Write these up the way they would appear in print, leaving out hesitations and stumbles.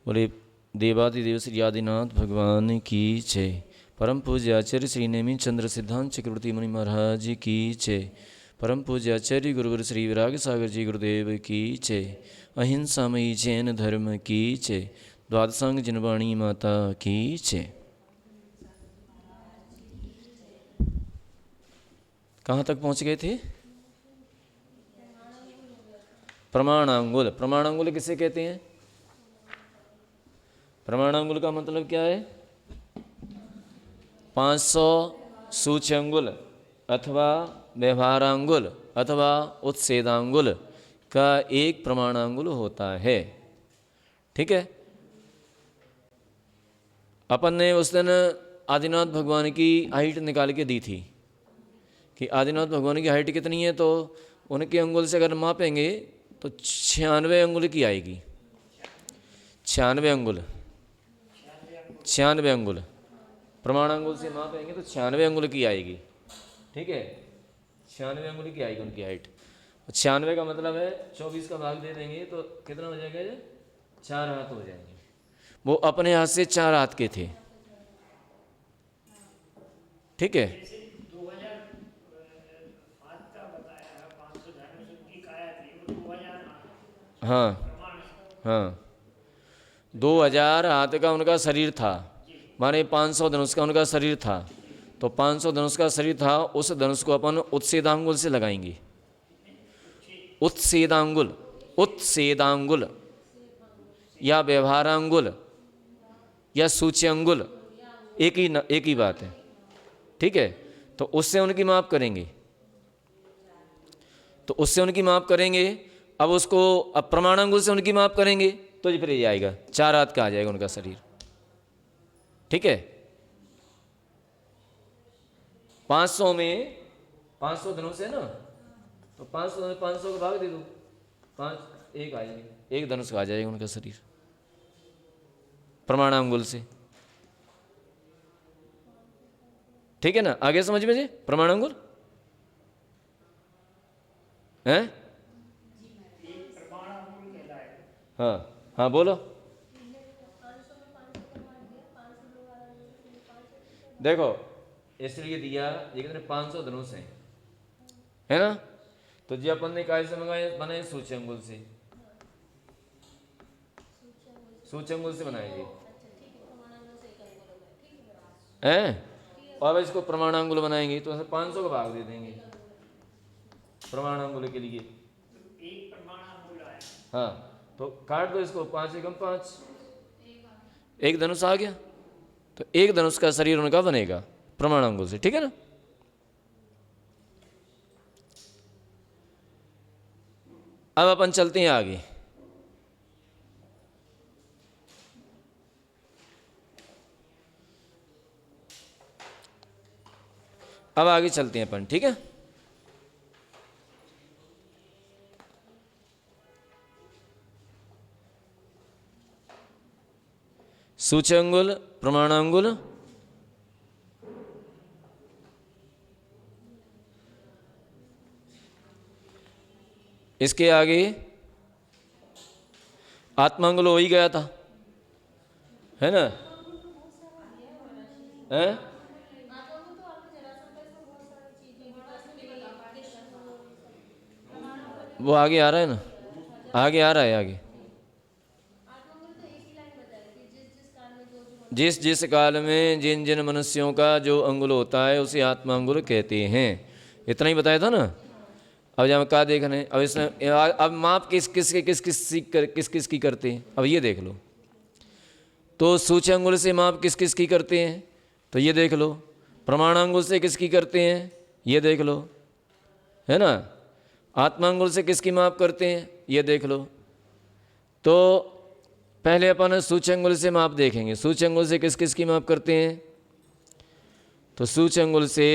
बोले देवादिदेव श्री आदिनाथ भगवान की जय। परम पूज्य आचार्य श्री नेमी चंद्र सिद्धांत चक्रवर्ती मुनि महाराज की जय। परम पूज्य आचार्य गुरुवर श्री विराग सागर जी गुरुदेव की जय। अहिंसामयी जैन धर्म की जय। द्वादशांग जिनवाणी माता की जय। कहाँ तक पहुँच गए थे? प्रमाणांगुल। प्रमाणांगुल किसे कहते हैं? प्रमाणांगुल का मतलब क्या है? 500 सूच्यंगुल अथवा व्यवहारांगुल अथवा उत्सेदांगुल का एक प्रमाणांगुल होता है। ठीक है। अपन ने उस दिन आदिनाथ भगवान की हाइट निकाल के दी थी कि आदिनाथ भगवान की हाइट कितनी है, तो उनके अंगुल से अगर मापेंगे तो 96 अंगुल की आएगी। 96 अंगुल, 96 अंगुल प्रमाणांगुल से मापेंगे तो 96 अंगुल की आएगी। ठीक है, 96 अंगुल की आएगी उनकी हाइट। 96 का मतलब है 24 का भाग दे देंगे तो कितना हो जाएगा? 4 हाथ हो जाएंगे। वो अपने हाथ से 4 हाथ के थे। ठीक है। हाँ हाँ, 2000 हाथ का उनका शरीर था, माने 500 धनुष का उनका शरीर था। तो 500 धनुष का शरीर था, उस धनुष को अपन उत्सेदांगुल से लगाएंगे। उत्सेदांगुल, उत्सेदांगुल या व्यवहारांगुल या सूच्यंगुल एक ही बात है। ठीक है। तो उससे उनकी माप करेंगे, तो उससे उनकी माप करेंगे। अब उसको अब प्रमाणांगुल से उनकी माप करेंगे तो फिर ये आएगा 4 हाथ का आ जाएगा उनका शरीर। ठीक है। 500 में 500 धनुष है ना, तो 500 में 500 का भाग दे दो, 5 एक आ जाएंगे, एक धनुष का आ जाएगा उनका शरीर प्रमाणांगुल से। ठीक है ना, आगे समझ में जी प्रमाणांगुल हैं? हाँ हाँ बोलो। देखो इसलिए दिया, ये कितने 500 धनुष हैं, है ना। तो जी अपन ने काय से मंगाए? बनाए सूच्यंगुल से, सूच्यंगुल से बनाए जी हैं। और इसको प्रमाणांगुल बनाएंगे तो 500 का भाग दे देंगे प्रमाणांगुल के लिए। हाँ, तो काट दो इसको, 5 एकम 5, एक धनुष आ गया। तो एक धनुष का शरीर उनका बनेगा प्रमाणांगुल से। ठीक है ना। अब अपन चलते हैं आगे। अब आगे चलते हैं अपन। ठीक है। सूच्यंगुल, प्रमाणांगुल, इसके आगे आत्मांगुल हो ही गया था, है ना? है? वो आगे आ रहा है ना, आगे आ रहा है आगे। जिस जिस काल में जिन जिन मनुष्यों का जो अंगुल होता है उसे आत्मांगुल कहते हैं। इतना ही बताया था ना। अब जब क्या देख रहे हैं, अब इसमें अब माप किस किस की करते हैं, अब ये देख लो। तो सूच्यंगुल से माप किस किस की करते हैं, तो ये देख लो। प्रमाणांगुल से किसकी करते हैं, ये देख लो, है ना। आत्मांगुल से किसकी माप करते हैं, ये देख लो। तो पहले अपन सूच्यंगुल से माप देखेंगे। सूच्यंगुल से किस किस की माप करते हैं, तो सूच्यंगुल से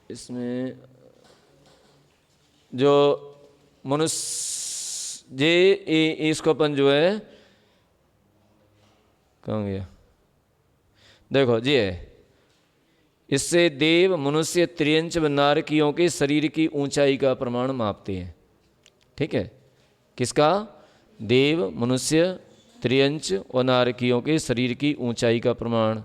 इसमें जो मनुष्य जे इसको अपन जो है कहाँ गया, देखो जी है, इससे देव मनुष्य त्रियंच व नारकियों के शरीर की ऊंचाई का प्रमाण मापते हैं। ठीक है। किसका? देव, मनुष्य, त्रियंच और नारकियों के शरीर की ऊंचाई का प्रमाण,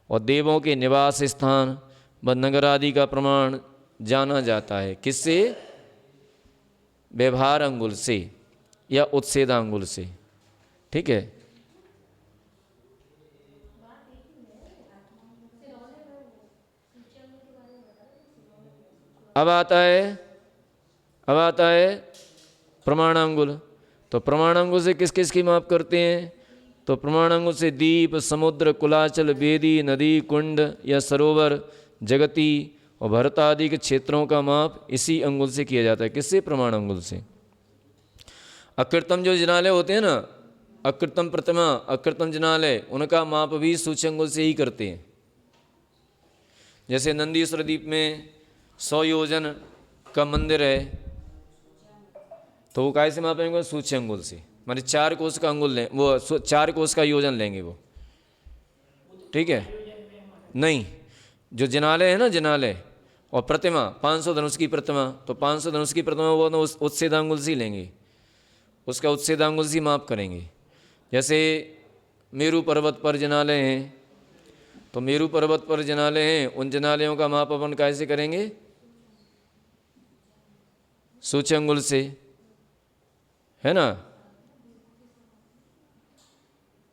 और देवों के निवास स्थान व नगर आदि का प्रमाण जाना जाता है। किससे? व्यवहार अंगुल से या उत्सेदांगुल से। ठीक है। अब आता है प्रमाणांगुल। तो प्रमाणांगुल से किस किस की माप करते हैं? तो प्रमाणांगुल से द्वीप, समुद्र, कुलाचल, वेदी, नदी, कुंड या सरोवर, जगती और भरत आदि के क्षेत्रों का माप इसी अंगुल से किया जाता है। किससे? प्रमाण अंगुल से। अकृतम जो जिनालय होते हैं ना, अकृतम प्रतिमा, अकृतम जिनालय, उनका माप भी सूच्य अंगुल से ही करते हैं। जैसे नंदीश्वर द्वीप में 100 योजन का मंदिर है, तो वो कैसे मापेंगे? सूच्य अंगुल से, माने 4 कोस का अंगुल लें, वो 4 कोस का योजन लेंगे वो। ठीक है। नहीं, जो जिनालय है ना, जिनालय और प्रतिमा, 500 धनुष की प्रतिमा, तो 500 धनुष की प्रतिमा वो तो उत्सेदांगुल से ही लेंगे, उसका उत्सेदांगुल से माप करेंगे। जैसे मेरू पर्वत पर जिनालय हैं, तो मेरू पर्वत पर जिनालय हैं, उन जिनालयों का माप अपन कैसे करेंगे? सूच्य अंगुल से, है ना।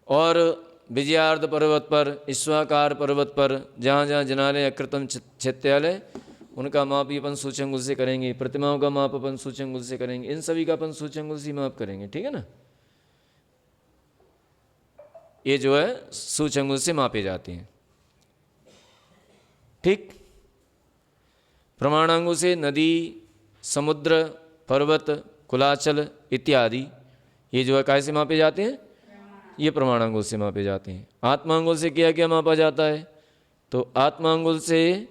और विजयार्ध पर्वत पर, ईश्वाकार पर्वत पर, जहाँ जहाँ जिनालय अकृतम क्षेत्यालय, उनका माप भी अपन सूच्य अंगुल से करेंगे। प्रतिमाओं का माप अपन सूच्य अंगुल से करेंगे। इन सभी का अपन सूच्य अंगुल से माप करेंगे। ठीक है ना। ये जो है सूच्य अंगुल से मापे जाते हैं। ठीक। प्रमाणांगुल से नदी, समुद्र, पर्वत, कुलाचल इत्यादि, ये जो है कैसे मापे जाते हैं? ये प्रमाणांगुल से मापे जाते हैं। आत्मांगुल से क्या क्या मापा जाता है? तो आत्मांगुल से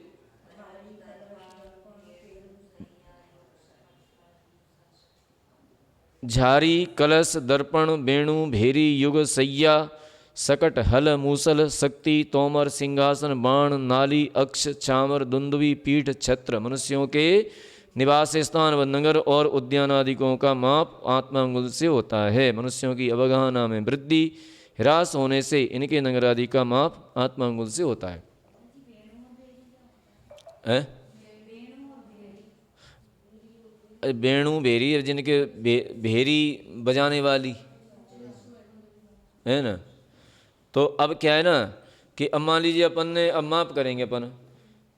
झारी, कलश, दर्पण, वेणु, भेरी, युग, सैया, सकट, हल, मूसल, शक्ति, तोमर, सिंहासन, बाण, नाली, अक्ष, चामर, दुंदुभी, पीठ, छत्र, मनुष्यों के निवास स्थान व नगर और उद्यान आदिकों का माप आत्मांगुल से होता है। मनुष्यों की अवगाहना में वृद्धि ह्रास होने से इनके नगर आदि का माप आत्मांगुल से होता है। वेणु, भेरी, जिनके भेरी बजाने वाली है ना। तो अब क्या है ना कि अब मान लीजिए अपन ने अब माप करेंगे अपन,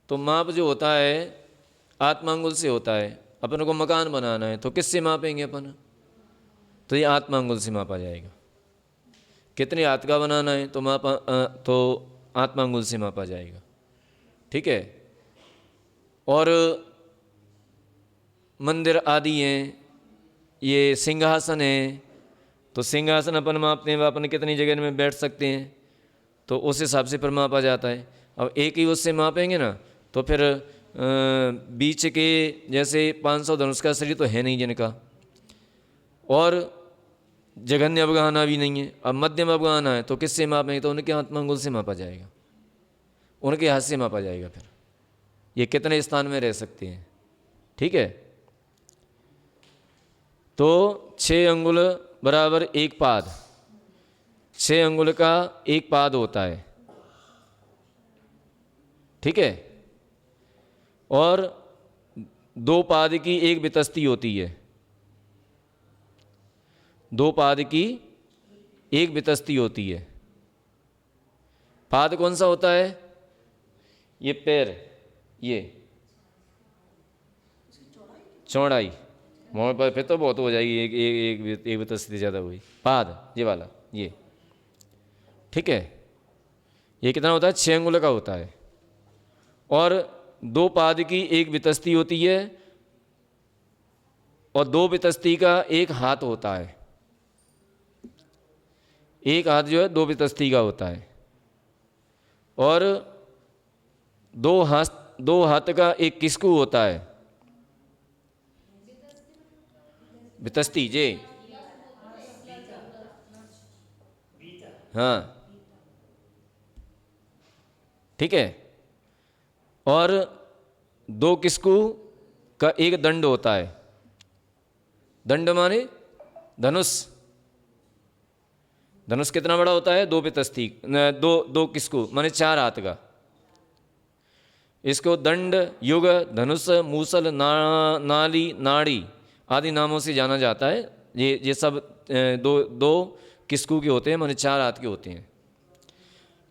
तो माप जो होता है आत्मांगुल से होता है। अपन को मकान बनाना है तो किससे मापेंगे अपन? तो ये आत्मांगुल से मापा जाएगा। कितने हाथ का बनाना है तो तो आत्मांगुल से मापा जाएगा। ठीक है। और मंदिर आदि हैं, ये सिंहासन है, तो सिंहासन अपन मापते हैं अपन कितनी जगह में बैठ सकते हैं, तो उस हिसाब से फिर मापा जाता है। अब एक ही उससे मापेंगे ना तो फिर बीच के जैसे 500 धनुष का शरीर तो है नहीं जिनका, और जघन्य अवगाहना भी नहीं है। अब मध्यम अवगाहना है तो किससे मापेंगे? तो उनके आत्मांगुल से मापा जाएगा, उनके हाथ से मापा जाएगा। फिर ये कितने स्थान में रह सकते हैं। ठीक है। तो 6 अंगुल बराबर 1 पाद, 6 अंगुल का 1 पाद होता है। ठीक है। और 2 पाद की 1 वितस्ती होती है, 2 पाद की 1 वितस्ती होती है। पाद कौन सा होता है? ये पैर, ये चौड़ाई, मोड़ पर फिर तो बहुत हो जाएगी, एक वितस्ती ज़्यादा हुई। पाद ये वाला, ये ठीक है। ये कितना होता है? 6 अंगुल का होता है। और 2 पाद की 1 वितस्ती होती है, और 2 वितस्ती का 1 हाथ होता है। एक हाथ जो है 2 वितस्ती का होता है, और 2 हाथ का 1 किसकू होता है? वितस्ती जे, हाँ ठीक है। और 2 किसकू का 1 दंड होता है। दंड माने धनुष, धनुष कितना बड़ा होता है? 2 पितस्थी, दो किसको माने 4 हाथ का। इसको दंड, युग, धनुष, मूसल, नाली, नाड़ी आदि नामों से जाना जाता है। ये सब दो किसकू के होते हैं माने 4 हाथ के होते हैं।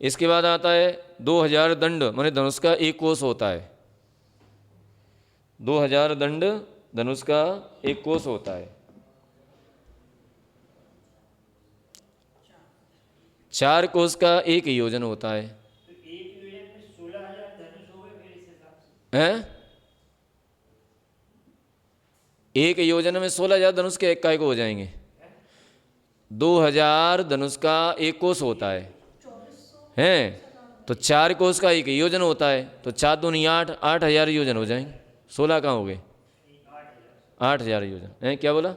इसके बाद आता है 2000 दंड माने धनुष का 1 कोस होता है। 2000 दंड धनुष का 1 कोस होता है। 4 कोस का 1 योजन होता है। तो एक योजन में 16,000 धनुष हो गए फिर इस हिसाब से। हैं? 1 योजन में 16,000 धनुष के एक काय को हो जाएंगे। 2000 धनुष का 1 कोस होता है हैं, तो 4 कोस का 1 योजन होता है। तो 4 दूनी 8, 8,000 योजन हो जाएंगे। 16 कहाँ हो गए? 8,000 योजन हैं। क्या बोला?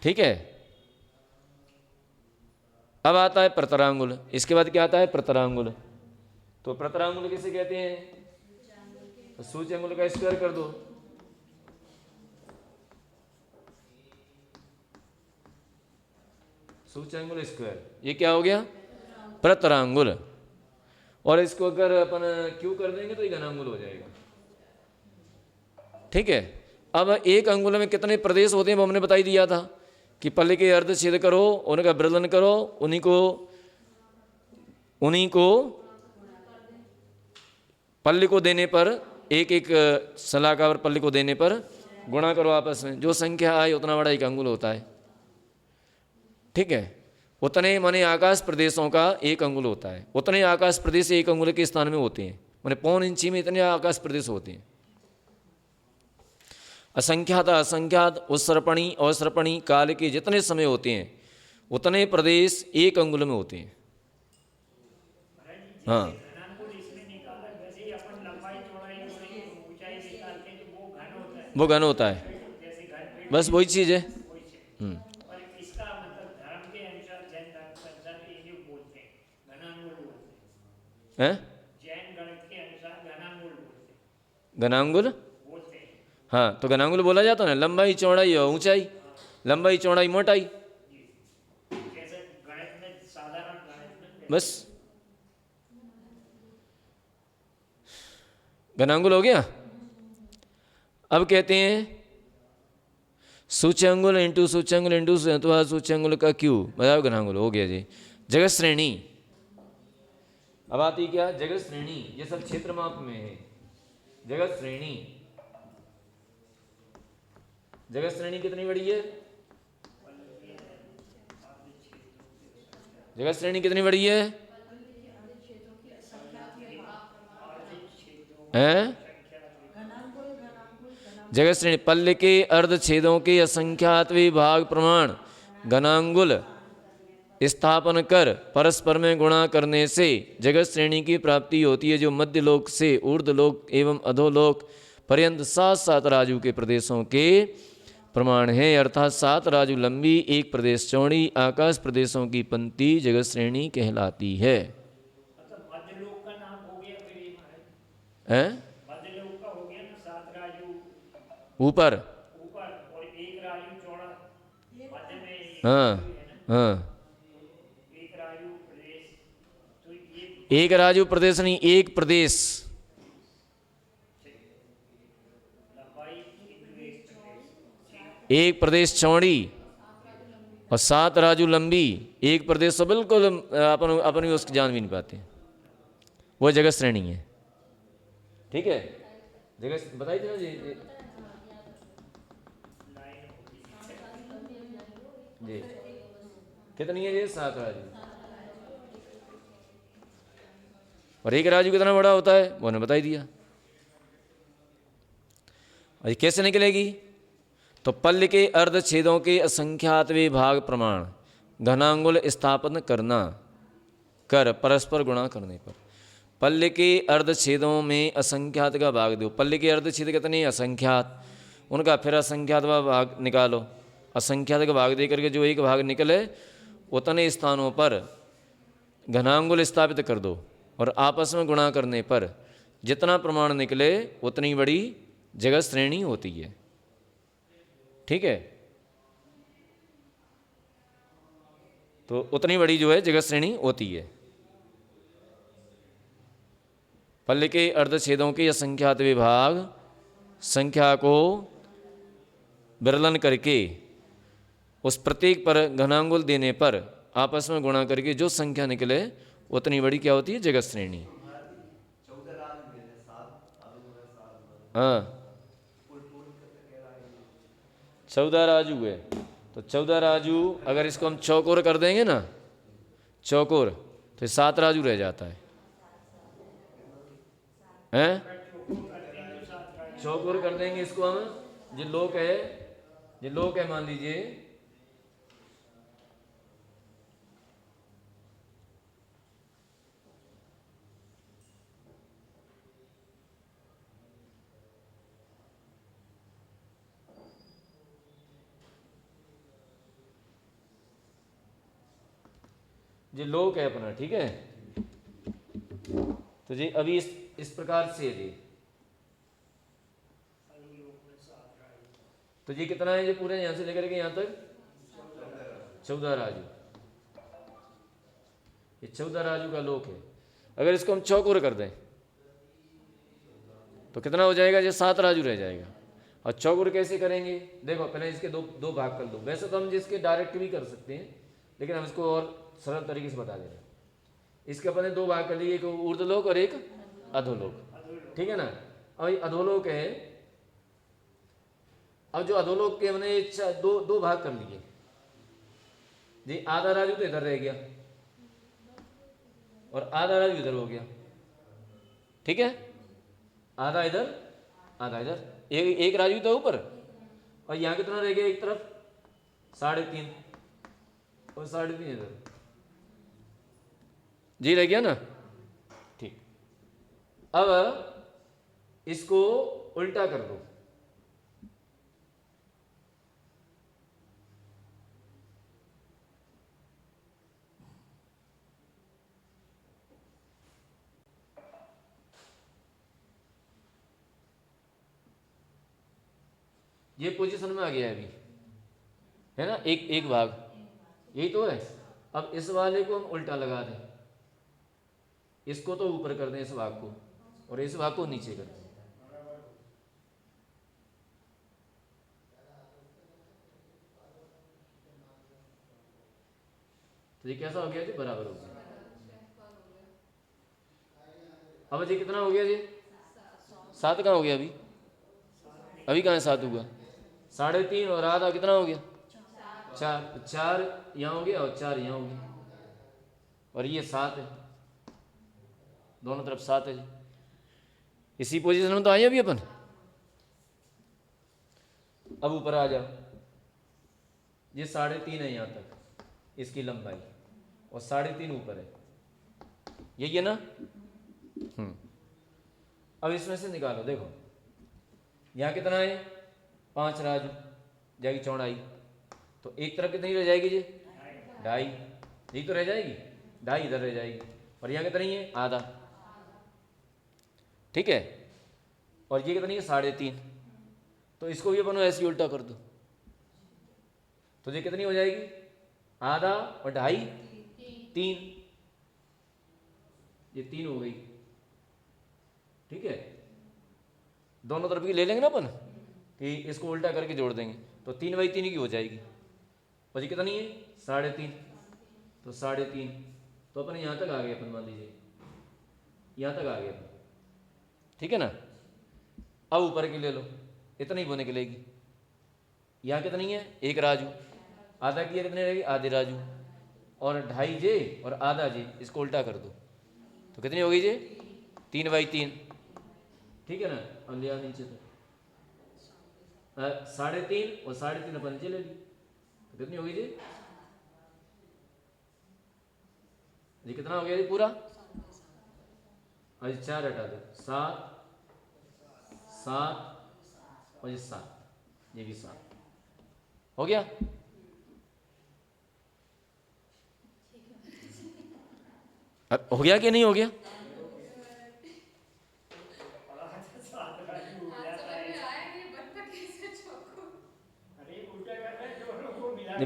ठीक है। अब आता है प्रतरांगुल। इसके बाद क्या आता है? प्रतरांगुल। तो प्रतरांगुल किसे कहते हैं? तो सूची अंगुल का स्क्वायर कर दो। सूची अंगुल स्क्वायर, ये क्या हो गया? प्रतरांगुल। और इसको अगर अपन क्यों कर देंगे तो ये घनांगुल हो जाएगा। ठीक है। अब 1 अंगुल में कितने प्रदेश होते हैं वो हमने बताई दिया था कि पल्ले के अर्ध छेद करो, उनका वृद्धन करो, उन्हीं को पल्ले को देने पर एक सलाहकार पल्ले को देने पर गुणा करो आपस में। जो संख्या आए उतना बड़ा 1 अंगुल होता है। ठीक है। उतने माने आकाश प्रदेशों का 1 अंगुल होता है। उतने आकाश प्रदेश 1 अंगुल के स्थान में होते हैं। माने 1.25 इंची में इतने आकाश प्रदेश होते हैं। असंख्यात असंख्यात उत्सर्पणी अवसर्पणी काल के जितने समय होते हैं उतने प्रदेश 1 अंगुल में होते हैं। हाँ, वो घन होता है। बस वही चीज़ है। और इसका मतलब धर्म के अनुसार, जैन धर्म के अनुसार ये बोलते हैं घनांगुल बोलते हैं। जैन गणित के अनुसार घनांगुल बोलते हैं। घनांगुल बोलते हैं। हाँ, तो घनांगुल बोला जाता है ना, लंबाई चौड़ाई और ऊंचाई, लंबाई चौड़ाई मोटाई, जैसे गणित में साधारण गणित में बस घनांगुल हो गया। अब कहते हैं सूच्यंगुल इंटू सूच्यंगुल इंटू सूच्यंगुल का क्यू बताओ घनांगुल हो गया जी। जगत श्रेणी। अब आती क्या? जगत श्रेणी। ये सब क्षेत्र माप में है। जगत श्रेणी, जगत श्रेणी कितनी बड़ी है? जगत श्रेणी कितनी बड़ी है? हैं? जगत श्रेणी पल्ले के अर्ध छेदों के असंख्यात विभाग प्रमाण घनांगुल स्थापन कर परस्पर में गुणा करने से जगत श्रेणी की प्राप्ति होती है, जो मध्य लोक से ऊर्ध्वलोक एवं अधोलोक पर्यंत 7 राजू के प्रदेशों के प्रमाण है। अर्थात 7 राजू लंबी 1 प्रदेश चौड़ी आकाश प्रदेशों की पंक्ति जगत श्रेणी कहलाती है। मतलब मध्यलोक का नाम हो गया फिर ये महाराज। हैं? मध्यलोक का हो गया ना, 7 राजू ऊपर। और 1 राजू चौड़ा मध्य में। हाँ हाँ, 1 राजू प्रदेश। तो ये 1 राजू प्रदेश नहीं, 1 प्रदेश। लंबाई 1 प्रदेश चौड़ी और 7 राजू लंबी। 1 प्रदेश तो बिल्कुल अपन भी उसकी जान भी नहीं पाते। वो जगत श्रेणी है। ठीक है। जगत बताई थी ना जी। जी कितनी है ये? 7 राजू। और 1 राजू कितना बड़ा होता है वो ने बताई दिया। और ये कैसे निकलेगी? तो पल्ल के अर्ध छेदों के असंख्यात विभाग प्रमाण घनांगुल स्थापन करना कर परस्पर गुणा करने पर। पल्ल के अर्ध छेदों में असंख्यात का भाग दो। पल्ल के अर्ध छेद कितने? असंख्यात। उनका फिर असंख्यात का भाग निकालो। असंख्यात का भाग दे करके जो 1 भाग निकले उतने स्थानों पर घनांगुल स्थापित कर दो और आपस में गुणा करने पर जितना प्रमाण निकले उतनी बड़ी जगत श्रेणी होती है। ठीक है, तो उतनी बड़ी जो है जगत श्रेणी होती है। पल्ले के अर्धछेदों के असंख्यात विभाग संख्या को विरलन करके उस प्रत्येक पर घनांगुल देने पर आपस में गुणा करके जो संख्या निकले उतनी बड़ी क्या होती है? जगत श्रेणी। हाँ, 14 राजू है, तो 14 राजू अगर इसको हम चौकोर कर देंगे ना, चौकोर, तो 7 राजू रह जाता है, हैं? चौकोर कर देंगे इसको हम, ये लोक है, ये लोक है मान लीजिए, ये लोक है अपना, ठीक है। तो जी अभी इस प्रकार से जी, तो ये कितना है? ये पूरे यहां से लेकर के यहां तक 14 राजू, ये 14 राजू का लोक है। अगर इसको हम चौकोर कर दें तो कितना हो जाएगा? ये 7 राजू रह जाएगा। और चौकोर कैसे करेंगे? देखो पहले इसके दो भाग कर लो। वैसे तो हम जिसके डायरेक्ट भी कर सकते हैं, लेकिन हम इसको और सरल तरीके से बता दे रहे हैं। इसके अपने 2 भाग कर लिए, एक ऊर्ध्वलोक और एक अधोलोक, ठीक है ना। अब ये अधोलोक है, अब जो अधोलोक के हमने दो भाग कर लिए जी, आधा राजू तो इधर रह गया और आधा राजू इधर हो गया, ठीक है। आधा इधर आधा इधर, एक राजू था ऊपर, और यहाँ कितना रह गया? एक तरफ 3.5 और 3.5 इधर जी रह गया ना, ठीक। अब इसको उल्टा कर दो, ये पोजीशन में आ गया है अभी, है ना, एक भाग यही तो है। अब इस वाले को हम उल्टा लगा दें, इसको तो ऊपर कर दें इस भाग को, और इस भाग को नीचे कर दें, तो ये कैसा हो गया जी? बराबर हो गया। अब जी कितना हो गया जी? 7 कहाँ हो गया अभी? अभी कहाँ 7 हुआ? 3.5 और आधा कितना हो गया? 4। 4 यहाँ हो गया और 4 यहाँ हो गया, और ये 7 है, दोनों तरफ 7 है जी। इसी पोजीशन में तो आए अभी अपन। अब ऊपर आ जाओ, ये 3.5 है यहाँ तक इसकी लंबाई, और 3.5 ऊपर है, यही है ना। अब इसमें से निकालो, देखो यहाँ कितना है? 5 राजू जाएगी चौड़ाई, तो एक तरफ कितनी रह जाएगी जी? 2.5, यही तो रह जाएगी, 2.5 इधर रह जाएगी, और यहाँ कितनी है? आधा, ठीक है। और ये कितनी है? 3.5, तो इसको भी अपन ऐसे ही उल्टा कर दो, तो ये कितनी हो जाएगी? आधा और 2.5, 3, ये 3 हो गई, ठीक है। दोनों तरफ की ले लेंगे ना अपन, कि इसको उल्टा करके जोड़ देंगे, तो 3/3 की हो जाएगी, और ये कितनी है? 3.5, तो 3.5, तो अपन यहाँ तक आ गए, अपन मान लीजिए यहाँ तक आ गए अपन, ठीक है ना। अब ऊपर की ले लो, इतनी ही वो निकलेगी। यहाँ कितनी है? 1 राजू, आधा की कितनी रहेगी? आधे राजू, और 2.5 जे और आधा जे, इसको उल्टा कर दो, तो कितनी होगी जे? 3/3, ठीक है ना। अब लिया नीचे तक 3.5 और 3.5 अपन नीचे ले ली, तो कितनी होगी जी? ये कितना हो गया जी पूरा? और 4 हटा दो, 7, 7 और ये 7, ये भी 7 हो गया। अब हो गया कि नहीं हो गया?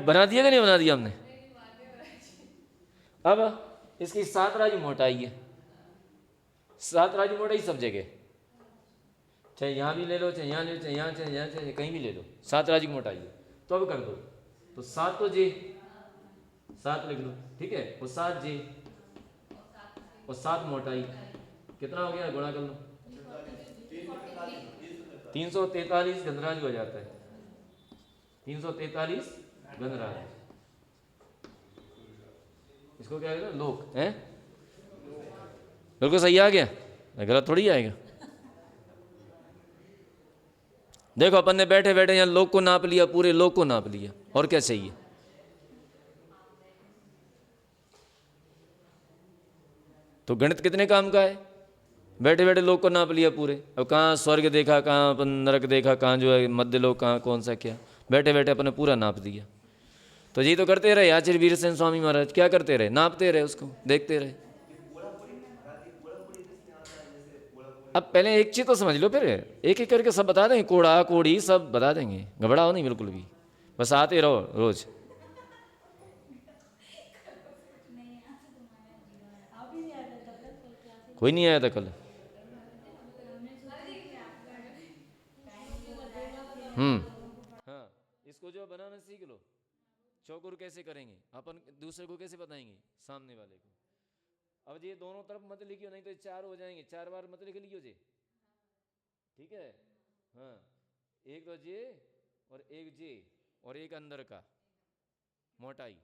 बना दिया कि नहीं बना दिया हमने? अब इसकी 7 राजू मोटाई है, 7 राजू मोटाई सब जगह, चाहे यहाँ भी ले लो, चाहे यहाँ ले लो, चाहे यहाँ, चाहे यहाँ, चाहे कहीं भी ले लो, 7 राजू की मोटाई है। तो अब कर दो, तो 7 तो जे 7 लिख दो, ठीक है, वो 7 जे और 7 मोटाई कितना हो गया, गुणा कर लो, 343 गंधराज हो जाता है, 343 गंधराज। इसको क्या कहते हैं, लोक है। बिल्कुल सही आ गया, गलत थोड़ी आएगा। देखो अपन ने बैठे बैठे यहाँ लोक को नाप लिया, पूरे लोक को नाप लिया, और क्या चाहिए। तो गणित कितने काम का है, बैठे बैठे लोक को नाप लिया पूरे। अब कहाँ स्वर्ग देखा, कहाँ अपन नरक देखा, कहाँ जो है मध्य लोक, कहाँ कौन सा क्या, बैठे बैठे अपन ने पूरा नाप दिया। तो जी तो करते रहे आचार्य वीरसेन स्वामी महाराज, क्या करते रहे, नापते रहे, उसको देखते रहे। अब पहले एक चीज तो समझ लो, फिर एक एक करके सब बता देंगे, कोड़ा कोड़ी सब बता देंगे, घबराओ नहीं बिल्कुल भी, बस आते रहो रोज। कोई नहीं आया था कल। हाँ, इसको जो बनाना सीख लो, चौकोर कैसे करेंगे अपन, दूसरे को कैसे बताएंगे, सामने वाले को। अब ये दोनों तरफ मत लिखियो, नहीं तो 4 हो जाएंगे, 4 बार मत लिख लियो जे, ठीक है। हाँ, एक तो जे और एक जे और एक अंदर का मोटाई,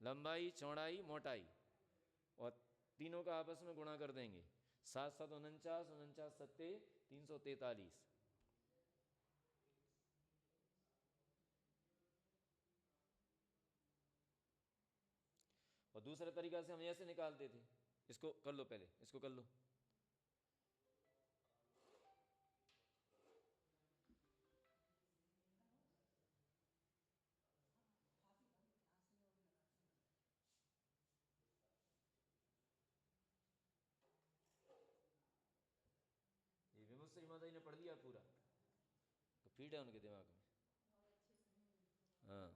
लंबाई चौड़ाई मोटाई, और तीनों का आपस में गुणा कर देंगे, 7 7 49 49 सत्ते 343। और दूसरे तरीका से हम ऐसे निकालते थे, इसको कर लो, पहले इसको कर लो, ये विमुख से माता जी ने पढ़ लिया पूरा, तो फीड है उनके दिमाग में। हाँ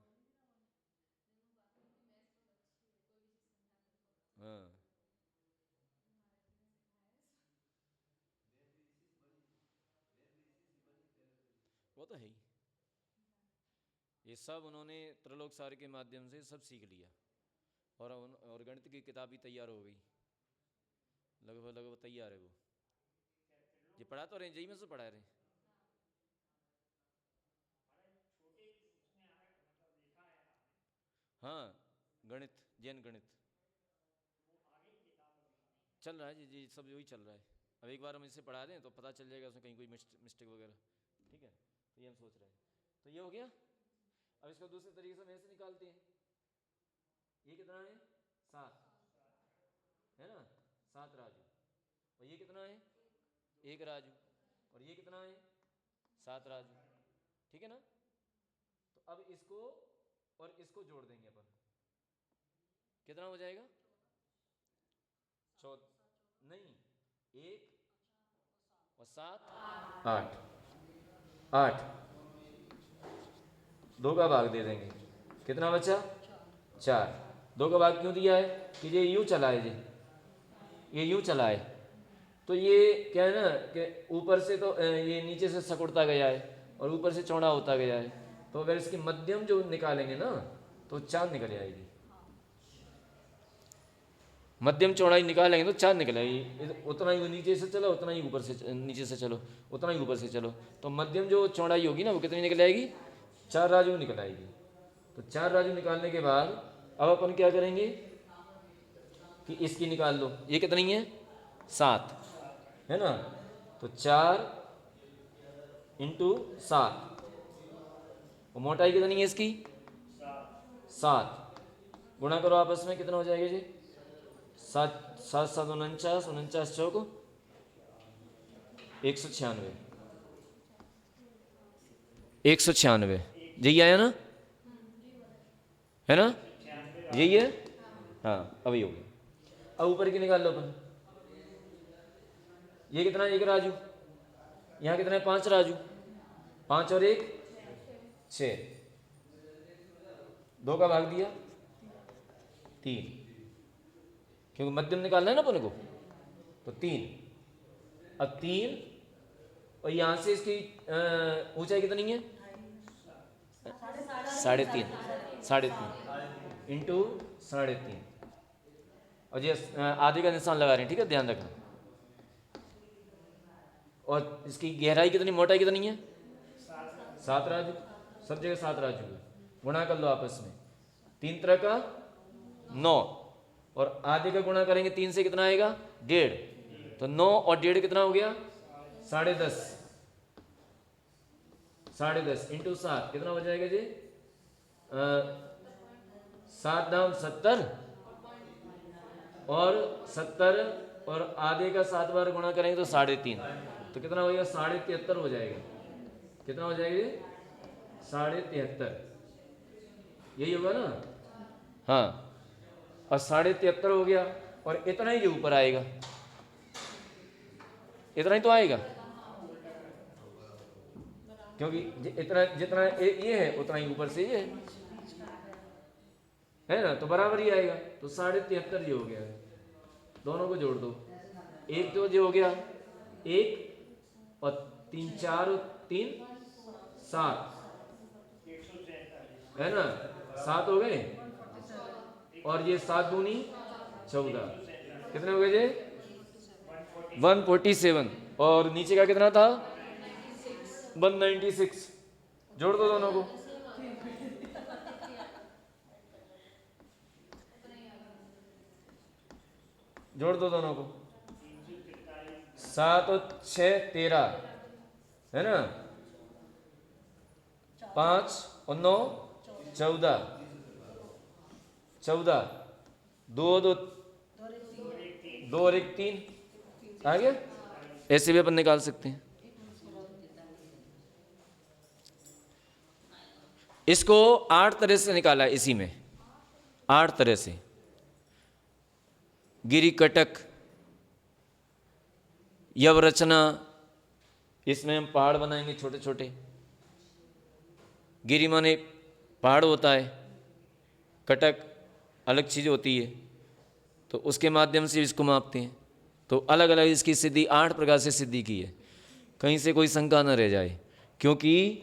हाँ, वो तो है ही, ये सब उन्होंने त्रिलोक सार के माध्यम से सब सीख लिया, और गणित की किताब भी तैयार हो गई, लगभग लगभग तैयार है वो। ये पढ़ा तो रहे, जई में से पढ़ा रहे। हाँ, गणित, जैन गणित चल रहा है जी जी, सब वही चल रहा है। अब एक बार हम इसे पढ़ा दें तो पता चल जाएगा उसमें कहीं कोई मिस्टेक वगैरह, ठीक है। तो ये हम सोच रहे हैं, तो ये हो गया। अब इसको दूसरे तरीके से हम ऐसे निकालते हैं, ये कितना है 7, है ना, 7 राजू, और ये कितना है 1 राजू, और ये कितना है 7 राजू, ठीक है ना। तो अब इसको और इसको जोड़ देंगे अपन, कितना हो जाएगा 14, नहीं 1 और 7 8, 8, 2 का भाग दे देंगे, कितना बचा 4। 2 का भाग क्यों दिया है कि ये यूं चला है जी, ये यूं चला है, तो ये क्या है ना कि ऊपर से तो ये नीचे से सकुड़ता गया है और ऊपर से चौड़ा होता गया है, तो अगर इसकी मध्यम जो निकालेंगे ना तो 4 निकल आएगी, मध्यम चौड़ाई निकालेंगे तो 4 निकल आएगी। उतना ही नीचे से चलो, उतना ही ऊपर से, नीचे से चलो उतना ही ऊपर से चलो, तो मध्यम जो चौड़ाई होगी ना वो कितनी निकल आएगी 4 राजू निकल आएगी। तो 4 राजू निकालने के बाद अब अपन क्या करेंगे कि इसकी निकाल लो, ये कितनी है 7, है ना। तो 4 इंटू 7, और मोटाई कितनी है इसकी 7, गुणा करो आपस में, कितना हो जाएगा जी 7 7 7 49 49 चौक 196, 196 यही आया ना, है ना, यही है। हाँ अब ये हो गया। अब ऊपर की निकाल लो अपन, ये कितना 1 राजू, यहाँ कितना है 5 राजू, 5 और 1 6, 2 का भाग दिया 3, क्योंकि मध्यम निकालना है ना अपन को, तो 3। अब 3 और यहाँ से इसकी ऊंचाई कितनी है? 3.5 इंटू 3.5, और ये आधे का निशान लगा रहे हैं, ठीक है, ध्यान रखना। और इसकी गहराई कितनी, मोटाई कितनी है? 7 राजू, सब जगह 7 राजू है। गुणा कर लो आपस में, 3 तरह का 9, और आधे का गुणा करेंगे 3 से, कितना आएगा? 1.5। तो 9 और 1.5 कितना हो गया? 10.5। 10.5 इंटू 7 कितना हो जाएगा जी? 7 दाम 70, और 70 और आधे का 7 बार गुणा करेंगे तो 3.5, तो कितना हो जाएगा? 73.5 हो जाएगा। कितना हो जाएगा जी? 73.5, यही होगा ना? हाँ, और 73.5 हो गया, और इतना ही जो ऊपर आएगा, इतना ही तो आएगा, क्योंकि इतना जितना ये है उतना ही ऊपर से ये है ना, तो बराबर ही आएगा। तो 73.5 जो हो गया, दोनों को जोड़ दो, एक तो जो हो गया 1, और 3 4 और 3 7 है ना, 7 हो गए, और ये 7 दूनी 14, कितने हो गए जी? 147, और नीचे का कितना था? 196। जोड़ दो दोनों को, जोड़ दो दोनों को, 7 और 6 13 है ना, 5 और 9 14, 2 और 1 3 आ गया। ऐसे भी अपन निकाल सकते हैं। इसको 8 तरह से निकाला है, इसी में 8 तरह से। गिरि कटक, यव रचना, इसमें हम पहाड़ बनाएंगे छोटे छोटे। गिरि माने पहाड़ होता है, कटक अलग चीज़ होती है, तो उसके माध्यम से इसको मापते हैं। तो अलग अलग इसकी सिद्धि 8 प्रकार से सिद्धि की है, कहीं से कोई शंका न रह जाए, क्योंकि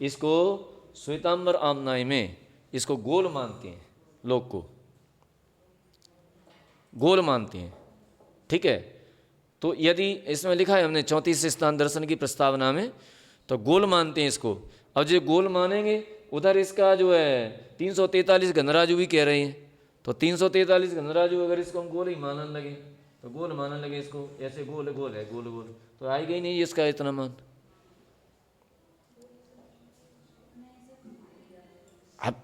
इसको श्वेतांबर आमनाय में इसको गोल मानते हैं, लोग को गोल मानते हैं, ठीक है। तो यदि इसमें लिखा है हमने 34 स्थान दर्शन की प्रस्तावना में, तो गोल मानते हैं इसको। अब जो गोल मानेंगे, उधर इसका जो है 343 गणराजू भी कह रहे हैं, तो 343 गणराजू अगर इसको हम गोल ही मानने लगे, तो गोल मानने लगे इसको, ऐसे गोल गोल है, गोल गोल, तो आएगा ही नहीं इसका इतना मान। अब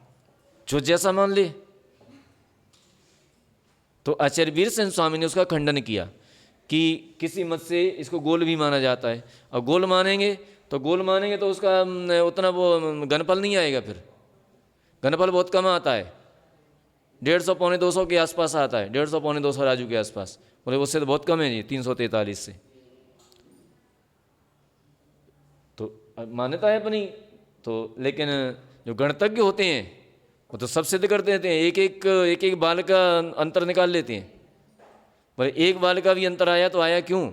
जो जैसा मान ले, तो आचार्य वीरसेन स्वामी ने उसका खंडन किया कि किसी मत से इसको गोल भी माना जाता है। और गोल मानेंगे तो उसका उतना वो घनफल नहीं आएगा, फिर घनफल बहुत कम आता है, 150 पौने 200 के आसपास आता है, 150 पौने 200 राजू के आसपास। बोले उससे तो बहुत कम है जी, 343 से। तो मान्यता है अपनी, तो लेकिन जो गणतज्ञ होते हैं वो तो सब सिद्ध कर देते हैं, एक एक बाल का अंतर निकाल लेते हैं। बोले एक बाल का भी अंतर आया तो आया क्यों?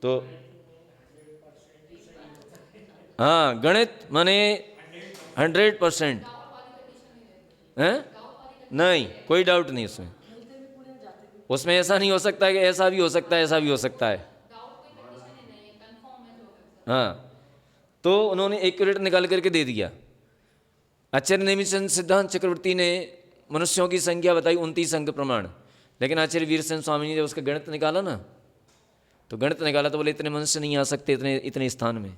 तो हाँ, गणित माने 100% है, नहीं कोई डाउट नहीं उसमें। उसमें ऐसा नहीं हो सकता है कि ऐसा भी हो सकता है, ऐसा भी हो सकता है। हाँ, तो उन्होंने एक्यूरेट निकाल करके दे दिया। आचार्य नेमिचंद सिद्धांत चक्रवर्ती ने मनुष्यों की संख्या बताई 29 अंक प्रमाण, लेकिन आचार्य वीरसेन स्वामी ने जब उसका गणित निकाला ना, तो गणित निकाला तो बोले इतने मनुष्य नहीं आ सकते इतने स्थान में,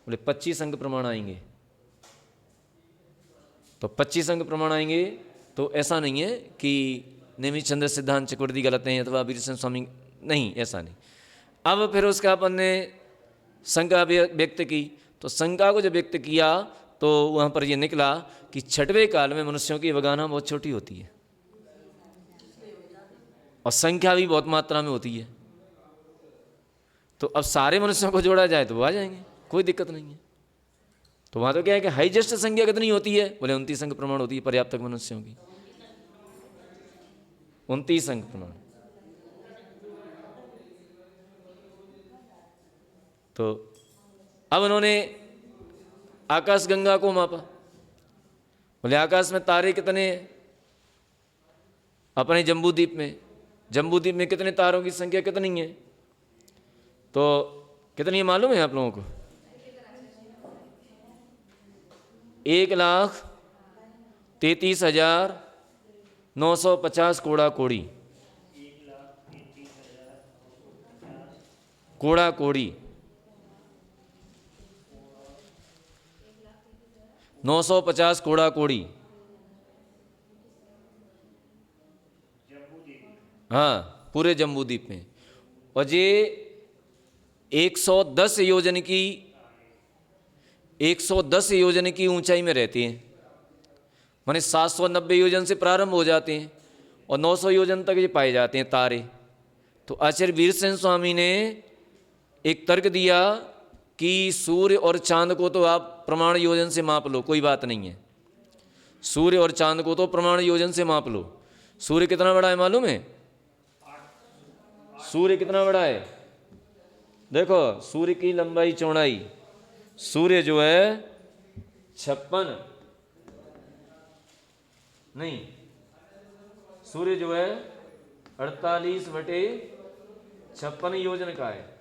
बोले 25 अंक प्रमाण आएंगे। तो 25 अंक प्रमाण आएंगे, तो ऐसा नहीं है कि नेमिचंद सिद्धांत चक्रवर्ती गलत हैं अथवा वीरसेन स्वामी, नहीं, ऐसा नहीं। अब फिर उसका अपन ने शंका व्यक्त की, तो शंका को जब व्यक्त किया तो वहाँ पर ये निकला कि 6वें काल में मनुष्यों की अवगाहना बहुत छोटी होती है और संख्या भी बहुत मात्रा में होती है। तो अब सारे मनुष्यों को जोड़ा जाए तो वो आ जाएंगे, कोई दिक्कत नहीं है। तो वहाँ तो क्या है कि हाईएस्ट संख्या कितनी होती है? बोले 29 अंक प्रमाण होती है पर्याप्तक मनुष्यों की, 29 अंक प्रमाण। तो अब उन्होंने आकाश गंगा को मापा। बोले आकाश में तारे कितने हैं? अपने जम्बूद्वीप में, जम्बूद्वीप में कितने तारों की संख्या कितनी है? तो कितनी है मालूम है आप लोगों को? 1,33,950 कोड़ा कोड़ी, कोड़ा कोड़ी 950 कोड़ा कोड़ी। हाँ, पूरे जम्बूद्वीप में। और ये 110 योजन की 110 योजन की ऊंचाई में रहती हैं। माने 790 योजन से प्रारंभ हो जाते हैं और 900 योजन तक ये पाए जाते हैं तारे। तो आचार्य वीरसेन स्वामी ने एक तर्क दिया कि सूर्य और चांद को तो आप प्रमाण योजन से माप लो, कोई बात नहीं है। सूर्य और चांद को तो प्रमाण योजन से माप लो। सूर्य कितना बड़ा है मालूम है? सूर्य कितना बड़ा है? देखो सूर्य की लंबाई चौड़ाई, सूर्य जो है 56 नहीं, सूर्य जो है 48/56 योजन का है।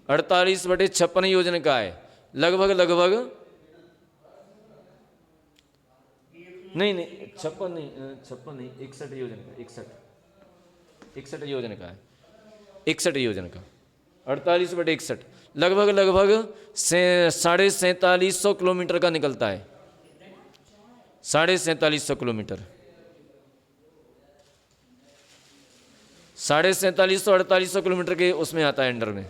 48/56 योजन का है। लगभग नहीं 56 नहीं 61 योजन का, 61 योजन का है। 61 योजन का 48/61 लगभग 4750 किलोमीटर का निकलता है। 4750 किलोमीटर, 4750 4800 किलोमीटर के उसमें आता है अंडर में।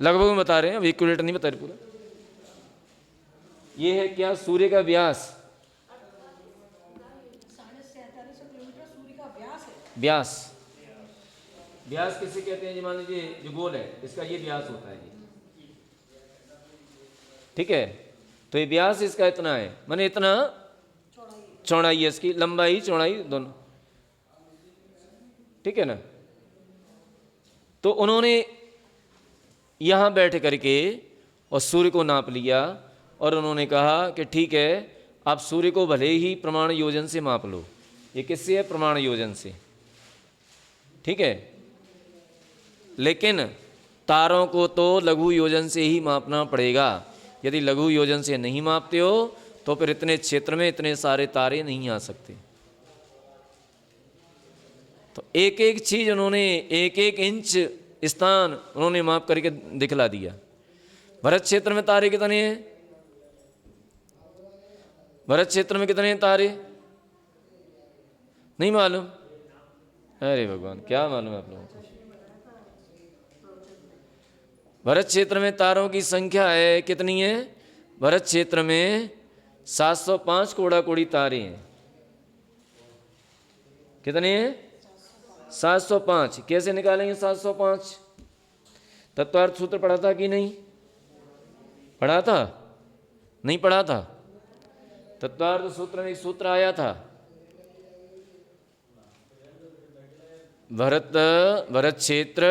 लगभग में बता रहे हैं, अब इक्विलेटर नहीं बता रहे पूरा। ये है क्या? सूर्य का व्यास। 4750 किलोमीटर सूर्य का व्यास है। व्यास किसे कहते हैं जी? मान लीजिए जो गोल है इसका ये व्यास होता है जी, ठीक है। तो ये व्यास इसका इतना है, माने इतना चौड़ाई है इसकी, लंबाई चौड़ाई दोनों, ठीक है ना। तो उन्होंने यहां बैठ करके और सूर्य को नाप लिया और उन्होंने कहा कि ठीक है, आप सूर्य को भले ही प्रमाण योजन से माप लो। ये किससे है? प्रमाण योजन से, ठीक है। लेकिन तारों को तो लघु योजन से ही मापना पड़ेगा। यदि लघु योजन से नहीं मापते हो तो फिर इतने क्षेत्र में इतने सारे तारे नहीं आ सकते। तो एक एक चीज उन्होंने, एक एक इंच स्थान उन्होंने माप करके दिखला दिया। भरत क्षेत्र में तारे कितने हैं? भरत क्षेत्र में कितने हैं तारे? नहीं मालूम? अरे भगवान, क्या मालूम है आप लोगों को? भरत क्षेत्र में तारों की संख्या है कितनी है? भरत क्षेत्र में 705 कोड़ा कोड़ी तारे हैं। कितने हैं? 705। कैसे निकालेंगे 705? तत्वार्थ सूत्र पढ़ा था कि नहीं पढ़ा था? नहीं पढ़ा था? तत्वार्थ सूत्र में एक सूत्र आया था, भरत क्षेत्र,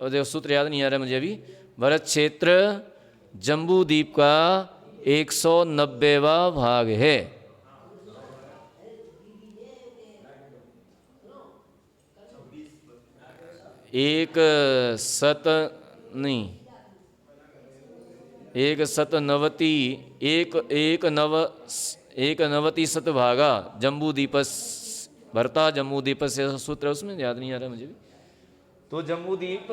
और देखो सूत्र याद नहीं आ रहा मुझे अभी। भरत क्षेत्र जम्बूद्वीप का 190वां भाग है। एक सत नवति एक नवति शतभागा जम्बूद्वीपस भरता जम्बूद्वीप से सूत्र है, उसमें याद नहीं आ रहा मुझे भी। तो जम्बूद्वीप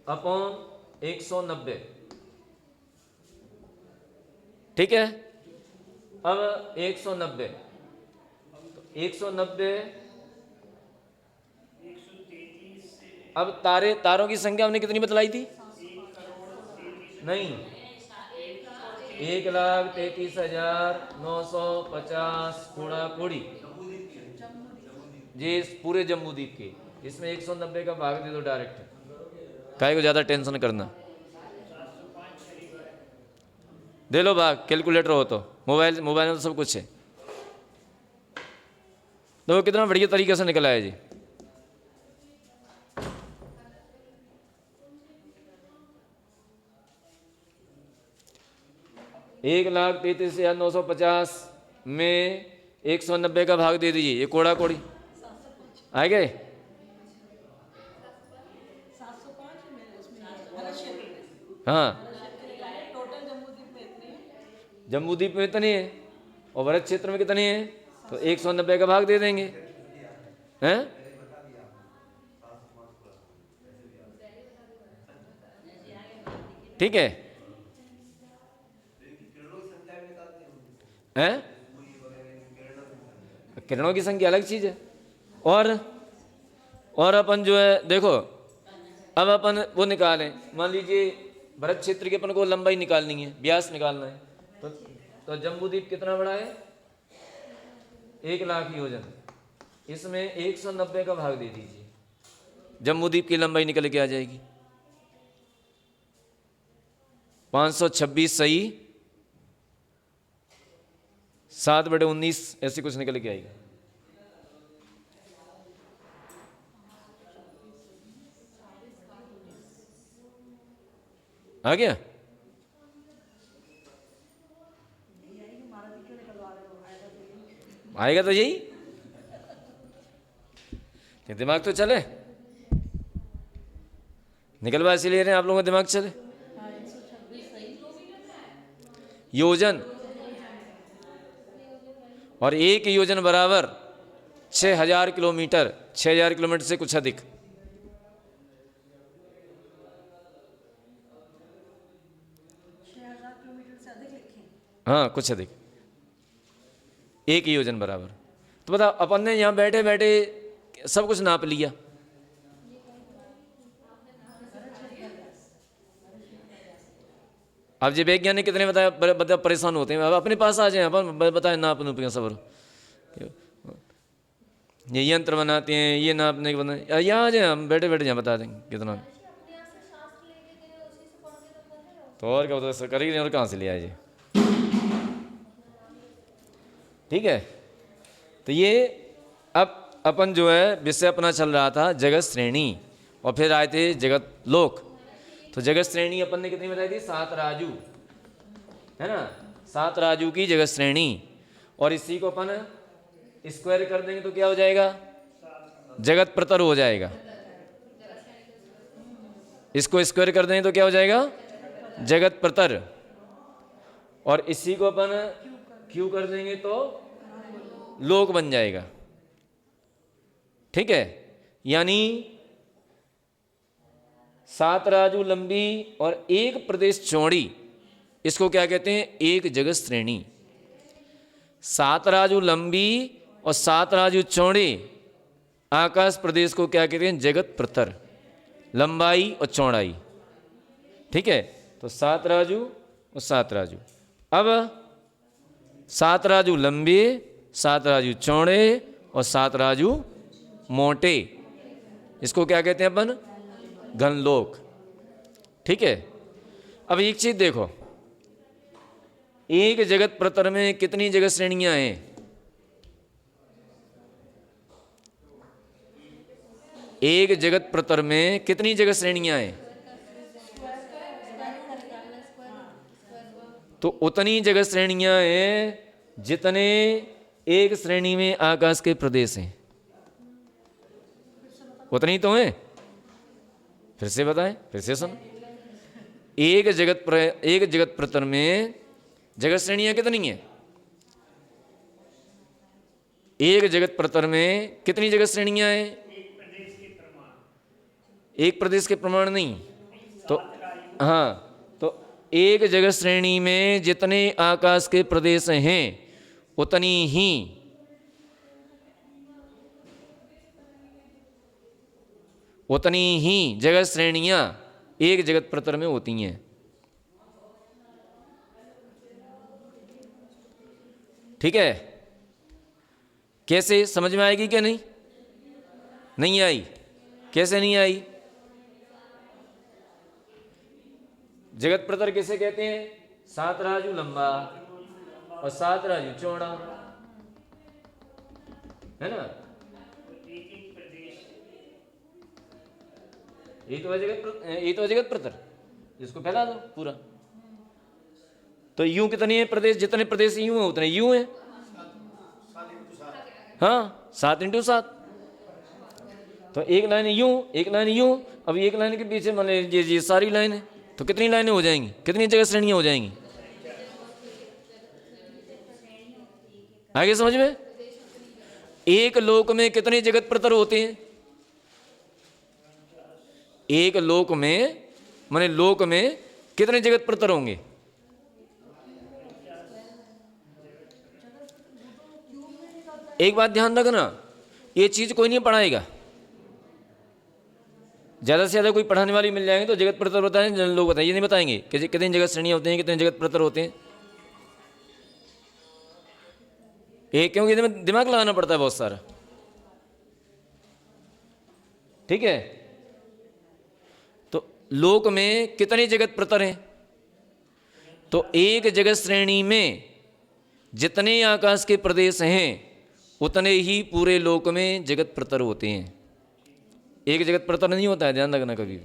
अपॉन 190, ठीक है। अब 190 अब तारों की संख्या हमने कितनी बतलाई थी? नहीं, 1,33,950 कोड़ा कोड़ी जी पूरे जम्बूद्वीप के। इसमें 190 का भाग दे दो डायरेक्ट, काहे को ज़्यादा टेंशन करना। दे लो भाग, कैलकुलेटर हो तो, मोबाइल में तो सब कुछ है। देखो कितना बढ़िया तरीके से निकला है जी। एक 1,33,950 में 190 का भाग दे दीजिए, ये कोड़ा कोड़ी आ गए। 705 में उसमें भरत क्षेत्र में, हाँ, टोटल जम्मूद्वीप में इतने हैं। जम्बूद्वीप में इतनी है और भरत क्षेत्र में कितनी है, तो 190 का भाग दे देंगे, हैं? ठीक है, हैं? किरणों की संख्या अलग चीज है। और अपन जो है देखो, अब अपन वो निकालें, मान लीजिए भरत क्षेत्र की अपन को लंबाई निकालनी है, व्यास निकालना है, तो जम्बूद्वीप कितना बड़ा है, 1,00,000 योजन, इसमें 190 का भाग दे दीजिए, जम्बूद्वीप की लंबाई निकल के आ जाएगी 526 सही 7/19 ऐसी कुछ निकल के आएगी। आ गया? आएगा तो यही, दिमाग तो चले, निकलवा इसीलिए रहे हैं आप लोगों का दिमाग चले। योजन, और एक योजन बराबर 6,000 किलोमीटर, 6,000 किलोमीटर से कुछ अधिक। हाँ, कुछ अधिक, एक योजन बराबर। तो बताओ, अपन ने यहाँ बैठे बैठे सब कुछ नाप लिया, अब ये वैज्ञानिक कितने बताया परेशान होते हैं, अब अपने पास आ जाए, अपन बताए नाप नूप सबर, ये यंत्र बनाते हैं, ये नापने के बनाए, यहाँ आ जाए, हम बैठे बैठे यहाँ बता देंगे कितना। तो और क्या होता है, करेंगे और कहाँ से ले आए जी। ठीक है, तो ये अब अपन जो है विषय अपना चल रहा था जगत श्रेणी, और फिर आए थे जगत लोक। तो जगत श्रेणी अपन ने कितनी बताई थी, 7 राजू, है ना, 7 राजू की जगत श्रेणी। और इसी को अपन स्क्वायर कर देंगे तो क्या हो जाएगा, जगत प्रतर हो जाएगा। इसको स्क्वायर कर देंगे तो क्या हो जाएगा, जगत प्रतर। और इसी को अपन क्यू कर देंगे तो लोक बन जाएगा। ठीक है, यानी 7 राजू लंबी और 1 प्रदेश चौड़ी, इसको क्या कहते हैं, एक जगत श्रेणी। 7 राजू लंबी और 7 राजू चौड़ी आकाश प्रदेश को क्या कहते हैं, जगत प्रतर, लंबाई और चौड़ाई। ठीक है, तो 7 राजू और 7 राजू। अब 7 राजू लंबे, 7 राजू चौड़े और 7 राजू मोटे, इसको क्या कहते हैं अपन, घनलोक। ठीक है, अब एक चीज देखो, एक जगत प्रतर में कितनी जगत श्रेणियां हैं, एक जगत प्रतर में कितनी जगत श्रेणियां हैं, तो उतनी जगत श्रेणियां हैं जितने एक श्रेणी में आकाश के प्रदेश हैं, उतनी तो हैं। फिर से बताएं, फिर से सुन, एक जगत प्रतर में जगत श्रेणियां कितनी हैं, एक जगत प्रतर में कितनी जगत श्रेणियां हैं, एक प्रदेश के प्रमाण नहीं, तो हाँ, तो एक जगत श्रेणी में जितने आकाश के प्रदेश हैं उतनी ही जगत श्रेणियां एक जगत प्रतर में होती हैं। ठीक है, कैसे, समझ में आएगी क्या, नहीं आई, कैसे नहीं आई? जगत प्रतर किसे कहते हैं? 7 राजू लंबा और 7 राजू चौड़ा, है ना? ये तो है जगत प्रतर, इसको फैला दो पूरा। तो यूं कितने हैं प्रदेश? जितने प्रदेश यूं हैं उतने यूं हैं। हाँ, 7 × 7। तो एक लाइन यूं, एक लाइन यूं। अब एक लाइन के पीछे मान लीजिए ये सारी लाइनें, तो कितनी लाइनें हो जाएंगी? कितनी जगह श्रेणियां हो जाएंगी? आगे समझ में? एक लोक में कितने जगत प्रतर होते हैं? एक लोक में माने लोक में कितने जगत प्रतर होंगे? एक बात ध्यान रखना, ये चीज कोई नहीं पढ़ाएगा। ज्यादा से ज्यादा कोई पढ़ाने वाली मिल जाएंगे तो जगत प्रतर बताएं, लोग बताएं, ये नहीं बताएंगे कि कितनी जगत श्रेणियां होते हैं, कितने जगत प्रतर होते हैं। एक क्योंकि दिमाग लगाना पड़ता है बहुत सारा, ठीक है? तो लोक में कितने जगत प्रतर हैं? तो एक जगत श्रेणी में जितने आकाश के प्रदेश हैं उतने ही पूरे लोक में जगत प्रतर होते हैं। एक जगत प्रतर नहीं होता है, ध्यान रखना कभी भी।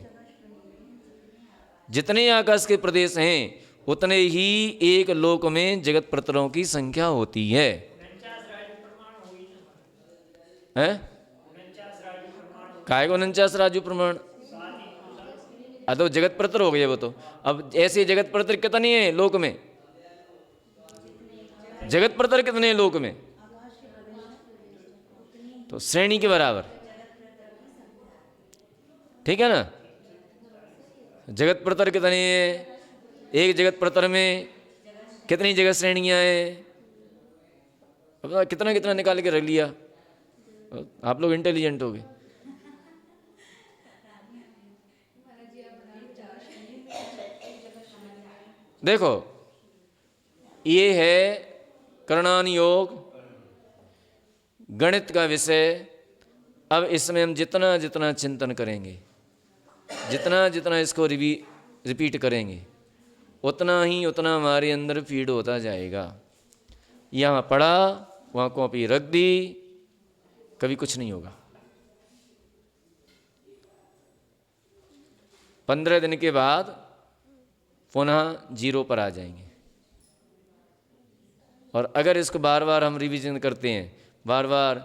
जितने आकाश के प्रदेश हैं उतने ही एक लोक में जगत प्रतरों की संख्या होती है। हैं? काय को 49 राजू प्रमाण? तो जगत प्रतर हो गए वो तो। अब ऐसे जगत प्रतर कितने हैं लोक में? जगत प्रतर कितने हैं लोक में? तो श्रेणी के बराबर, ठीक है ना? जगत प्रतर कितने हैं? एक जगत प्रतर में कितनी जगत श्रेणियां हैं? अब कितना कितना निकाल के रख लिया, आप लोग इंटेलिजेंट हो गए। देखो ये है कर्णान योग, गणित का विषय। अब इसमें हम जितना जितना चिंतन करेंगे, जितना जितना इसको रिपीट करेंगे, उतना ही उतना हमारे अंदर फीड होता जाएगा। यहाँ पढ़ा, वहाँ कॉपी रख दी, कभी कुछ नहीं होगा। 15 दिन के बाद पुनः 0 पर आ जाएंगे। और अगर इसको बार बार हम रिवीजन करते हैं, बार बार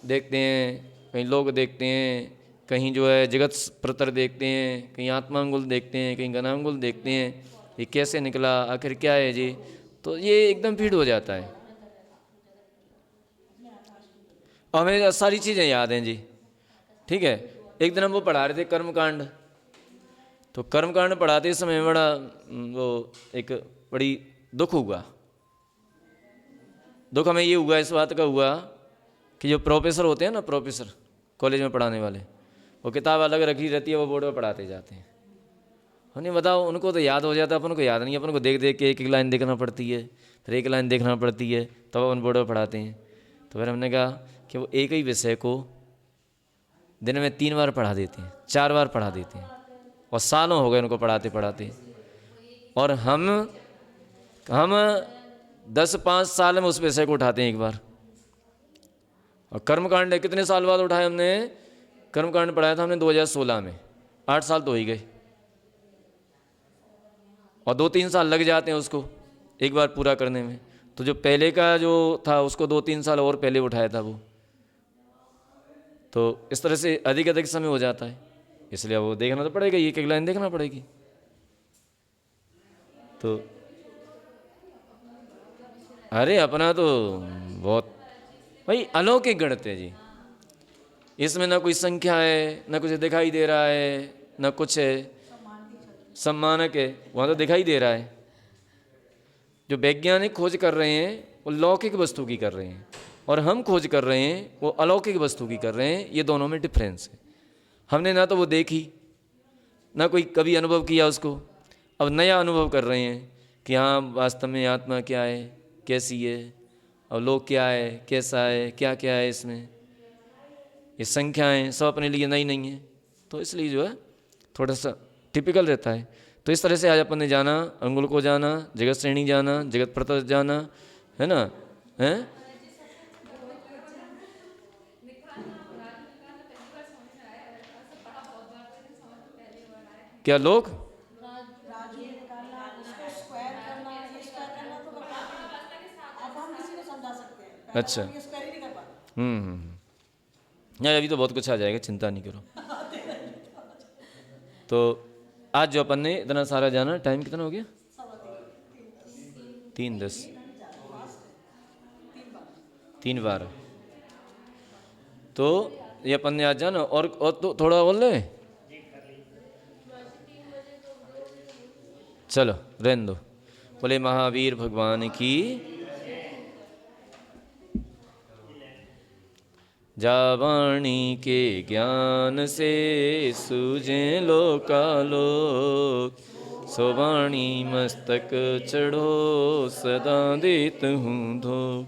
देखते हैं, कहीं लोग देखते हैं, कहीं जो है जगत प्रतर देखते हैं, कहीं आत्मांगुल देखते हैं, कहीं गणांगुल देखते हैं, ये कैसे निकला, आखिर क्या है जी, तो ये एकदम फीड हो जाता है। और हमें सारी चीज़ें याद हैं जी, ठीक है? एक दिन हम वो पढ़ा रहे थे कर्मकांड, तो कर्मकांड पढ़ाते समय बड़ा वो एक बड़ी दुख हुआ। दुख हमें ये हुआ, इस बात का हुआ कि जो प्रोफेसर होते हैं ना, प्रोफेसर कॉलेज में पढ़ाने वाले, वो किताब अलग रखी रहती है, वो बोर्ड पर पढ़ाते जाते हैं। हमने बताओ, उनको तो याद हो जाता है, अपन को याद नहीं है। अपन को देख देख के एक एक लाइन देखना पड़ती है, फिर एक लाइन देखना पड़ती है, तब अपन बोर्ड पर पढ़ाते हैं। तो फिर हमने कहा कि वो एक ही विषय को दिन में 3 बार पढ़ा देते हैं, 4 बार पढ़ा देते हैं, और सालों हो गए उनको पढ़ाते पढ़ाते। और हम 10-5 साल में उस विषय को उठाते हैं एक बार। और कर्मकांड कितने साल बाद उठाए हमने? कर्मकांड पढ़ाया था हमने 2016 में, 8 साल तो हो ही गए। और 2-3 साल लग जाते हैं उसको एक बार पूरा करने में। तो जो पहले का जो था उसको 2-3 साल और पहले उठाया था वो। तो इस तरह से अधिक अधिक समय हो जाता है, इसलिए वो देखना तो पड़ेगा, एक एक लाइन देखना पड़ेगी। तो अरे अपना तो बहुत भाई अलौकिक गणित है जी। इसमें ना कोई संख्या है, ना कुछ दिखाई दे रहा है, ना कुछ है सम्मानक है, वहाँ तो दिखाई दे रहा है। जो वैज्ञानिक खोज कर रहे हैं वो लौकिक वस्तु की कर रहे हैं, और हम खोज कर रहे हैं वो अलौकिक वस्तु की कर रहे हैं। ये दोनों में डिफरेंस है। हमने ना तो वो देखी, ना कोई कभी अनुभव किया उसको, अब नया अनुभव कर रहे हैं कि हाँ वास्तव में आत्मा क्या है, कैसी है, और लोक क्या है, कैसा है, क्या क्या है इसमें। ये संख्याएं सब अपने लिए नई नहीं है, तो इसलिए जो है थोड़ा सा टिपिकल रहता है। तो इस तरह से आज अपन ने जाना, अंगुल को जाना, जगत श्रेणी जाना, जगत प्रतः जाना, है ना, हैं? क्या लोग राजू निकालना, उसको स्क्वायर करना, ये स्क्वायर करना तो अब हम किसी को समझा सकते हैं। पहले अच्छा। हम ये स्क्वायर ही नहीं कर पाते। यार अभी तो बहुत कुछ आ जाएगा, चिंता नहीं करो। तो आज जो अपन ने इतना सारा जाना, टाइम कितना हो गया? 3:10, 3:12। तो ये अपन ने आज जाना, और तो थोड़ा और ले, चलो रहने दो। बोले महावीर भगवान की। जावाणी के ज्ञान से सूझे लोकालोक, सोवाणी मस्तक चढ़ो सदा देत हूँ धो।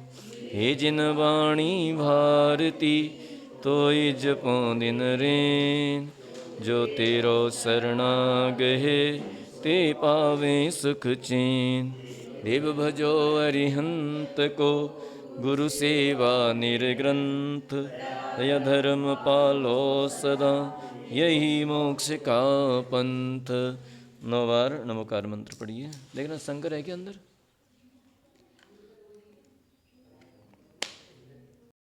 हे जिन वाणी भारती तोय जपो दिन रेन, जो तेरो शरणा गहे ते पावे सुख चैन। देव भजो अरिहंत को गुरु सेवा निर्ग्रंथ, दया धर्म पालो सदा यही मोक्ष का पंथ। 9 बार नमोकार मंत्र पढ़िए। देखना शंकर है क्या अंदर?